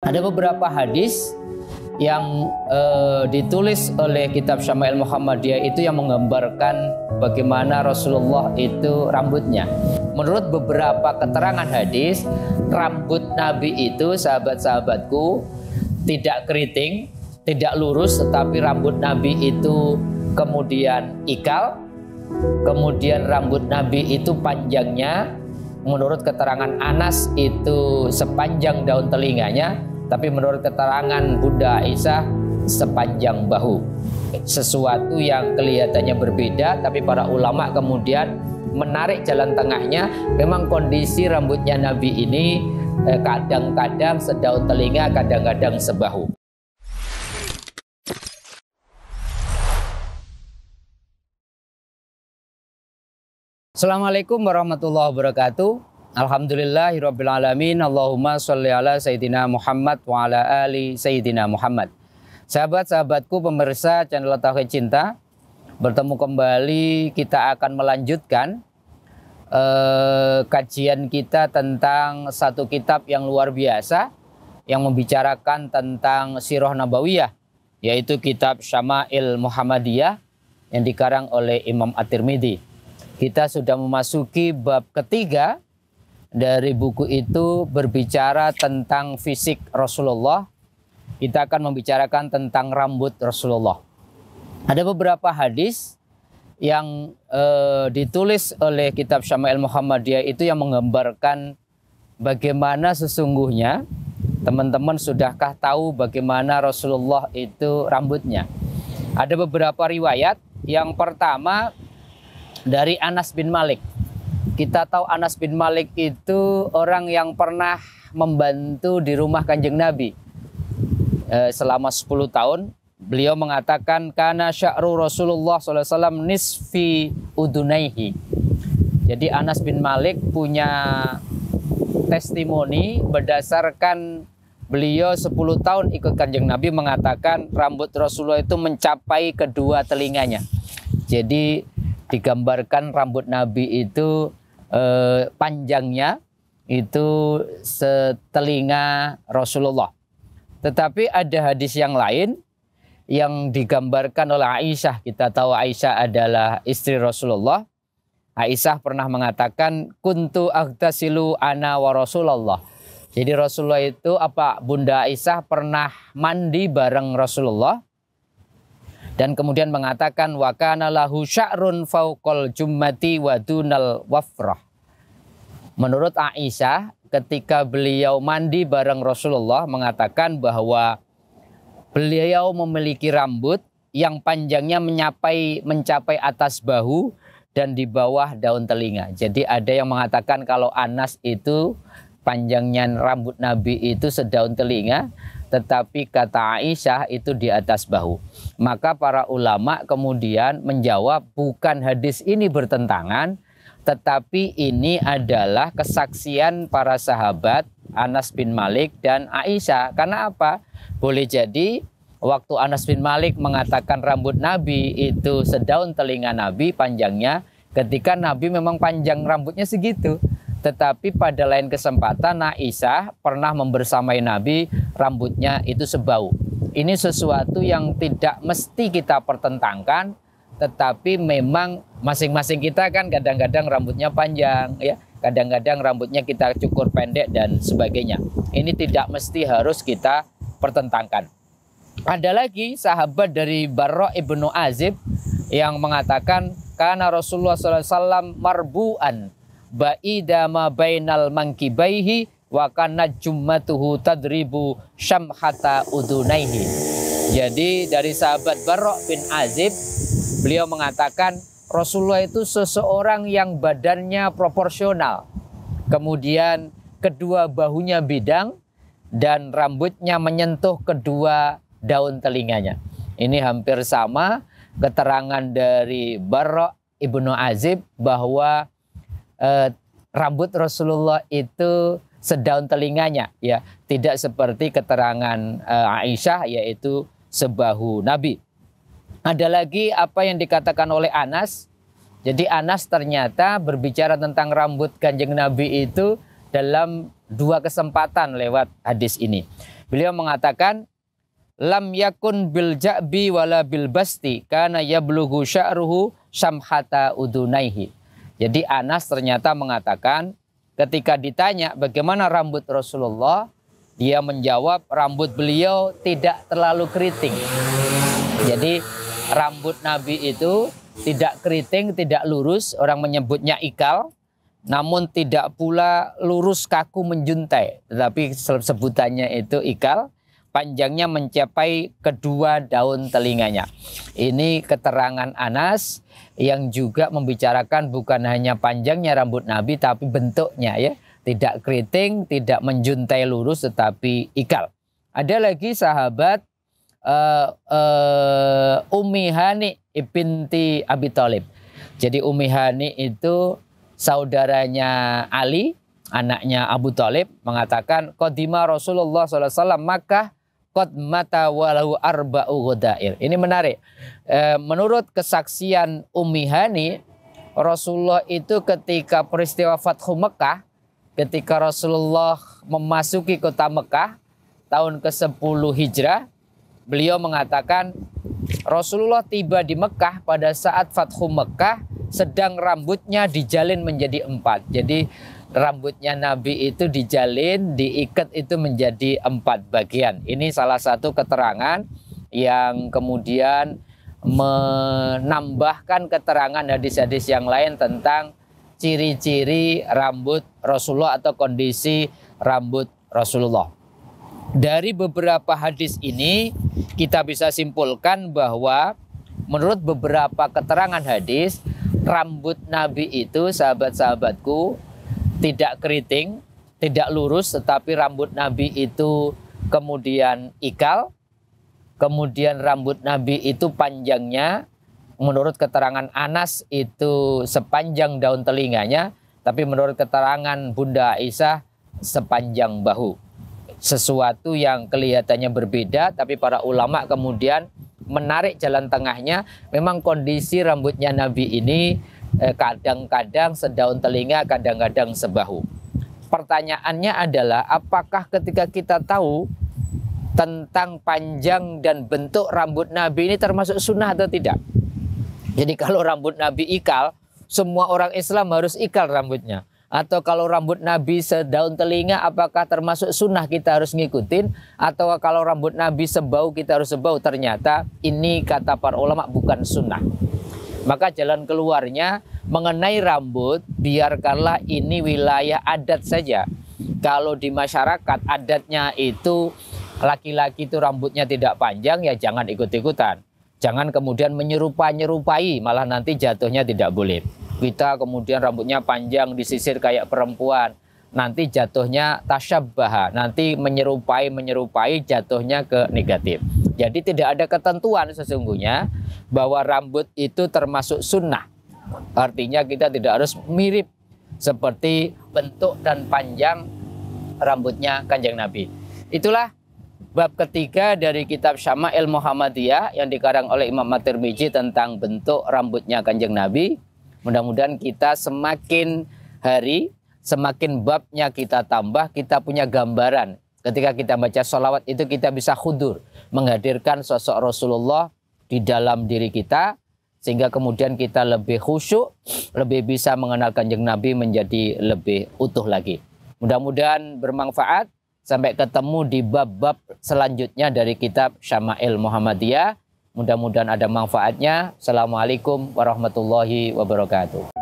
Ada beberapa hadis yang ditulis oleh kitab Syama'il Muhammadiyah itu yang menggambarkan bagaimana Rasulullah itu rambutnya. Menurut beberapa keterangan hadis, rambut Nabi itu, sahabat-sahabatku, tidak keriting, tidak lurus, tetapi rambut Nabi itu kemudian ikal, kemudian rambut Nabi itu panjangnya, menurut keterangan Anas itu sepanjang daun telinganya, tapi menurut keterangan Bunda Aisyah sepanjang bahu. Sesuatu yang kelihatannya berbeda, tapi para ulama kemudian menarik jalan tengahnya. Memang kondisi rambutnya Nabi ini kadang-kadang sedaun telinga, kadang-kadang sebahu. Assalamualaikum warahmatullahi wabarakatuh. Alhamdulillahirabbil alamin. Allahumma sholli ala sayyidina Muhammad wa ala ali sayyidina Muhammad. Sahabat-sahabatku pemirsa channel Tauhid Cinta, bertemu kembali. Kita akan melanjutkan kajian kita tentang satu kitab yang luar biasa yang membicarakan tentang sirah nabawiyah, yaitu kitab Syama'il Muhammadiyah yang dikarang oleh Imam At-Tirmidzi. Kita sudah memasuki bab ketiga dari buku itu, berbicara tentang fisik Rasulullah. Kita akan membicarakan tentang rambut Rasulullah. Ada beberapa hadis yang ditulis oleh kitab Syama'il Muhammadiyah itu yang menggambarkan bagaimana sesungguhnya. Teman-teman sudahkah tahu bagaimana Rasulullah itu rambutnya? Ada beberapa riwayat. Yang pertama dari Anas bin Malik. Kita tahu Anas bin Malik itu orang yang pernah membantu di rumah Kanjeng Nabi selama 10 tahun. Beliau mengatakan kana sya'ru Rasulullah SAW nisfi udunaihi. Jadi Anas bin Malik punya testimoni berdasarkan beliau 10 tahun ikut Kanjeng Nabi, mengatakan rambut Rasulullah itu mencapai kedua telinganya. Jadi digambarkan rambut Nabi itu panjangnya itu setelinga Rasulullah. Tetapi ada hadis yang lain yang digambarkan oleh Aisyah. Kita tahu Aisyah adalah istri Rasulullah. Aisyah pernah mengatakan kuntu aghtasilu ana wa Rasulullah. Jadi Rasulullah itu Bunda Aisyah pernah mandi bareng Rasulullah. Dan kemudian mengatakan wa kana lahu sya'run fauqal jummati wa dunal wafrah. Menurut Aisyah, ketika beliau mandi bareng Rasulullah, mengatakan bahwa beliau memiliki rambut yang panjangnya mencapai atas bahu dan di bawah daun telinga. Jadi ada yang mengatakan kalau Anas itu panjangnya rambut Nabi itu sedaun telinga, tetapi kata Aisyah itu di atas bahu. Maka para ulama kemudian menjawab bukan hadis ini bertentangan, tetapi ini adalah kesaksian para sahabat Anas bin Malik dan Aisyah. Karena apa? Boleh jadi waktu Anas bin Malik mengatakan rambut Nabi itu sedaun telinga Nabi panjangnya, ketika Nabi memang panjang rambutnya segitu. Tetapi pada lain kesempatan Aisyah pernah membersamai Nabi, rambutnya itu sebau. Ini sesuatu yang tidak mesti kita pertentangkan, tetapi memang masing-masing kita kan kadang-kadang rambutnya panjang, ya, kadang-kadang rambutnya kita cukur pendek dan sebagainya. Ini tidak mesti harus kita pertentangkan. Ada lagi sahabat dari Barra ibnu Azib yang mengatakan kana Rasulullah SAW marbu'an ba'ida ma bainal mankibaihi wa kana jummatuhu tadribu syamhata udunaihi. Jadi dari sahabat Barra bin Azib, beliau mengatakan Rasulullah itu seseorang yang badannya proporsional, kemudian kedua bahunya bidang dan rambutnya menyentuh kedua daun telinganya. Ini hampir sama keterangan dari Barra ibnu Azib bahwa rambut Rasulullah itu sedaun telinganya, ya, tidak seperti keterangan Aisyah yaitu sebahu Nabi. Ada lagi apa yang dikatakan oleh Anas. Jadi Anas ternyata berbicara tentang rambut Kanjeng Nabi itu dalam dua kesempatan lewat hadis ini. Beliau mengatakan, lam yakun bil ja'bi wala bil basti kana yablughu sya'ruhu samhata udunaihi. Jadi Anas ternyata mengatakan ketika ditanya bagaimana rambut Rasulullah, dia menjawab rambut beliau tidak terlalu keriting. Jadi rambut Nabi itu tidak keriting, tidak lurus, orang menyebutnya ikal, namun tidak pula lurus kaku menjuntai, tetapi sebutannya itu ikal. Panjangnya mencapai kedua daun telinganya. Ini keterangan Anas yang juga membicarakan bukan hanya panjangnya rambut Nabi tapi bentuknya ya. Tidak keriting, tidak menjuntai lurus tetapi ikal. Ada lagi sahabat Ummi Hani binti Abi Thalib. Jadi Ummi Hani itu saudaranya Ali, anaknya Abu Thalib, mengatakan qadima Rasulullah SAW Makkah qad mata walahu arba'u ghadair. Ini menarik. Menurut kesaksian Ummi Hani, Rasulullah itu ketika peristiwa Fathu Mekah, ketika Rasulullah memasuki kota Mekah tahun ke-10 Hijrah, beliau mengatakan Rasulullah tiba di Mekah pada saat Fathu Mekah, sedang rambutnya dijalin menjadi 4. Jadi rambutnya Nabi itu dijalin, diikat itu menjadi 4 bagian. Ini salah satu keterangan yang kemudian menambahkan keterangan hadis-hadis yang lain tentang ciri-ciri rambut Rasulullah atau kondisi rambut Rasulullah. Dari beberapa hadis ini kita bisa simpulkan bahwa menurut beberapa keterangan hadis, rambut Nabi itu, sahabat-sahabatku, tidak keriting, tidak lurus, tetapi rambut Nabi itu kemudian ikal. Kemudian rambut Nabi itu panjangnya, menurut keterangan Anas itu sepanjang daun telinganya, tapi menurut keterangan Bunda Aisyah sepanjang bahu. Sesuatu yang kelihatannya berbeda, tapi para ulama kemudian menarik jalan tengahnya. Memang kondisi rambutnya Nabi ini kadang-kadang sedaun telinga, kadang-kadang sebahu. Pertanyaannya adalah apakah ketika kita tahu tentang panjang dan bentuk rambut Nabi ini termasuk sunnah atau tidak? Jadi kalau rambut Nabi ikal, semua orang Islam harus ikal rambutnya. Atau kalau rambut Nabi sedaun telinga, apakah termasuk sunnah kita harus ngikutin? Atau kalau rambut Nabi sebau kita harus sebau? Ternyata ini kata para ulama bukan sunnah. Maka jalan keluarnya mengenai rambut, biarkanlah ini wilayah adat saja. Kalau di masyarakat adatnya itu laki-laki itu rambutnya tidak panjang, ya jangan ikut-ikutan. Jangan kemudian menyerupai, malah nanti jatuhnya tidak boleh. Kita kemudian rambutnya panjang disisir kayak perempuan, nanti jatuhnya tasyabbaha, nanti menyerupai jatuhnya ke negatif. Jadi tidak ada ketentuan sesungguhnya bahwa rambut itu termasuk sunnah. Artinya kita tidak harus mirip seperti bentuk dan panjang rambutnya Kanjeng Nabi. Itulah bab ketiga dari kitab Syama'il Muhammadiyah yang dikarang oleh Imam At-Tirmidzi tentang bentuk rambutnya Kanjeng Nabi. Mudah-mudahan kita semakin hari, semakin babnya kita tambah, kita punya gambaran. Ketika kita baca sholawat itu kita bisa khudur, menghadirkan sosok Rasulullah di dalam diri kita, sehingga kemudian kita lebih khusyuk, lebih bisa mengenal Kanjeng Nabi menjadi lebih utuh lagi. Mudah-mudahan bermanfaat. Sampai ketemu di bab-bab selanjutnya dari kitab Syama'il Muhammadiyah. Mudah-mudahan ada manfaatnya. Assalamualaikum warahmatullahi wabarakatuh.